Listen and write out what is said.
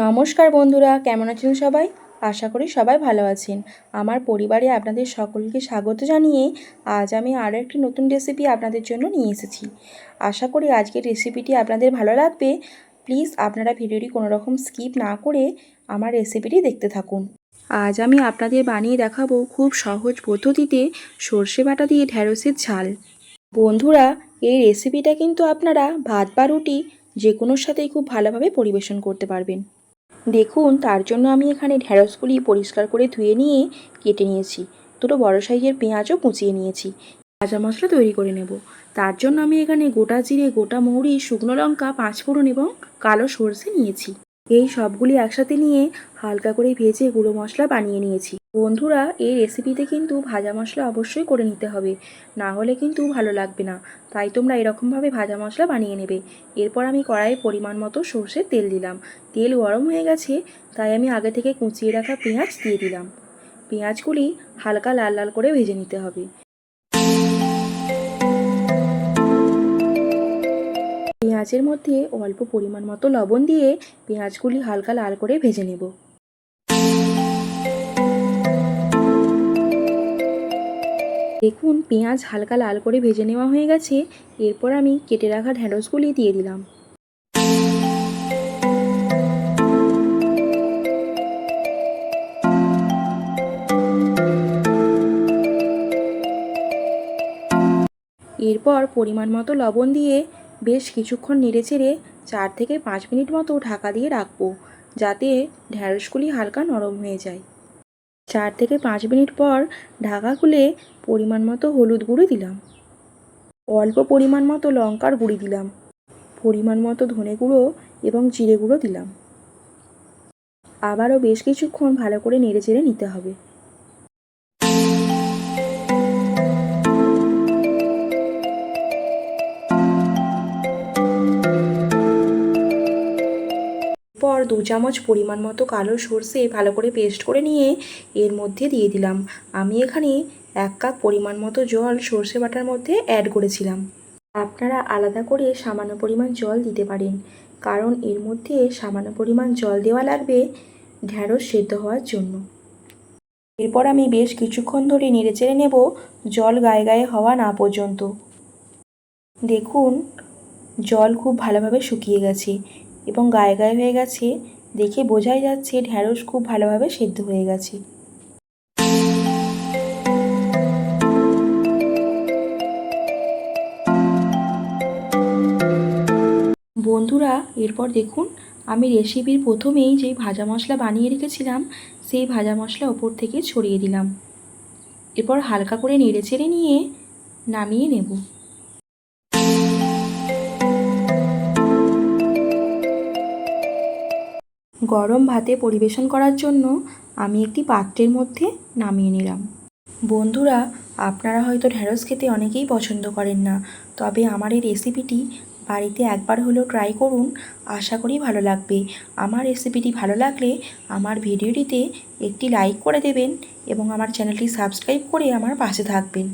নমস্কার বন্ধুরা, কেমন আছেন সবাই? আশা করি সবাই ভালো আছেন। আমার পরিবারে আপনাদের সকলকে স্বাগত জানিয়ে আজ আমি আরও একটি নতুন রেসিপি আপনাদের জন্য নিয়ে এসেছি। আশা করি আজকের রেসিপিটি আপনাদের ভালো লাগবে। প্লিজ আপনারা ভিডিওটি কোনো রকম স্কিপ না করে আমার রেসিপিটি দেখতে থাকুন। আজ আমি আপনাদের বানিয়ে দেখাবো খুব সহজ পদ্ধতিতে সর্ষে বাটা দিয়ে ঢ্যাঁড়সের ঝাল। বন্ধুরা, এই রেসিপিটা কিন্তু আপনারা ভাত বা রুটি যে কোনোর সাথেই খুব ভালোভাবে পরিবেশন করতে পারবেন। দেখুন, তার জন্য আমি এখানে ঢ্যাঁড়সগুলি পরিষ্কার করে ধুয়ে নিয়ে কেটে নিয়েছি। দুটো বড় সাইজের পেঁয়াজও কুচিয়ে নিয়েছি। ভাজা মশলা তৈরি করে নেব। তার জন্য আমি এখানে গোটা জিরে, গোটা মৌরি, শুকনো লঙ্কা, পাঁচফোড়ন এবং কালো সর্ষে নিয়েছি। এই সবগুলি একসাথে নিয়ে হালকা করে ভেজে গুঁড়ো মশলা বানিয়ে নিয়েছি। বন্ধুরা, এই রেসিপিতে কিন্তু ভাজা মশলা অবশ্যই করে নিতে হবে, না হলে কিন্তু ভালো লাগবে না। তাই তোমরা এরকমভাবে ভাজা মশলা বানিয়ে নেবে। এরপর আমি কড়াইয়ে পরিমাণ মতো সর্ষের তেল দিলাম। তেল গরম হয়ে গেছে, তাই আমি আগে থেকে কুচিয়ে রাখা পেঁয়াজ দিয়ে দিলাম। পেঁয়াজগুলি হালকা লাল লাল করে ভেজে নিতে হবে। পেঁয়াজের মধ্যে অল্প পরিমাণ মতো লবণ দিয়ে পেঁয়াজগুলি হালকা লাল করে ভেজে নেব। দেখুন, পেঁয়াজ হালকা লাল করে ভেজে নেওয়া হয়ে গেছে। এরপর আমি কেটে রাখা ঢ্যাঁড়সগুলি দিয়ে দিলাম। এরপর পরিমাণ মতো লবণ দিয়ে বেশ কিছুক্ষণ নেড়েচেড়ে 4 থেকে 5 মিনিট মতো ঢাকা দিয়ে রাখবো, যাতে ঢ্যাঁড়সগুলি হালকা নরম হয়ে যায়। 4 থেকে 5 মিনিট পর ঢাকা খুলে পরিমাণ মতো হলুদ গুঁড়ো দিলাম, অল্প পরিমাণ মতো লঙ্কার গুঁড়ি দিলাম, পরিমাণ মতো ধনে গুঁড়ো এবং জিরে গুঁড়ো দিলাম। আবারও বেশ কিছুক্ষণ ভালো করে নেড়েচেড়ে নিতে হবে। পর 2 চামচ পরিমাণ মতো কালো সর্ষে ভালো করে পেস্ট করে নিয়ে এর মধ্যে দিয়ে দিলাম। আমি এখানে 1 কাপ পরিমাণ মতো জল সর্ষে বাটার মধ্যে অ্যাড করেছিলাম। আপনারা আলাদা করে সামান্য পরিমাণ জল দিতে পারেন, কারণ এর মধ্যে সামান্য পরিমাণ জল দেওয়া লাগবে ঢ্যাঁড়স সেদ্ধ হওয়ার জন্য। এরপর আমি বেশ কিছুক্ষণ ধরে নেড়েচেড়ে নেব, জল গায়ে গায়ে হওয়া না পর্যন্ত। দেখুন, জল খুব ভালোভাবে শুকিয়ে গেছে এবং গায়ে গায়ে হয়ে গেছে। দেখে বোঝাই যাচ্ছে ঢ্যাঁড়স খুব ভালোভাবে সেদ্ধ হয়ে গেছে। বন্ধুরা, এরপর দেখুন, আমি রেসিপির প্রথমেই যেই ভাজা মশলা বানিয়ে রেখেছিলাম সেই ভাজা মশলা ওপর থেকে ছড়িয়ে দিলাম। এরপর হালকা করে নেড়েচেড়ে নিয়ে নামিয়ে নেব। গরম ভাতে পরিবেশন করার জন্য আমি একটি পাত্রের মধ্যে নামিয়ে নিলাম। বন্ধুরা, আপনারা হয়তো ঢ্যাঁড়স খেতে অনেকেই পছন্দ করেন না, তবে আমার এই রেসিপিটি বাড়িতে একবার হলেও ট্রাই করুন। আশা করি ভালো লাগবে। আমার রেসিপিটি ভালো লাগলে আমার ভিডিওটিতে একটি লাইক করে দেবেন এবং আমার চ্যানেলটি সাবস্ক্রাইব করে আমার পাশে থাকবেন।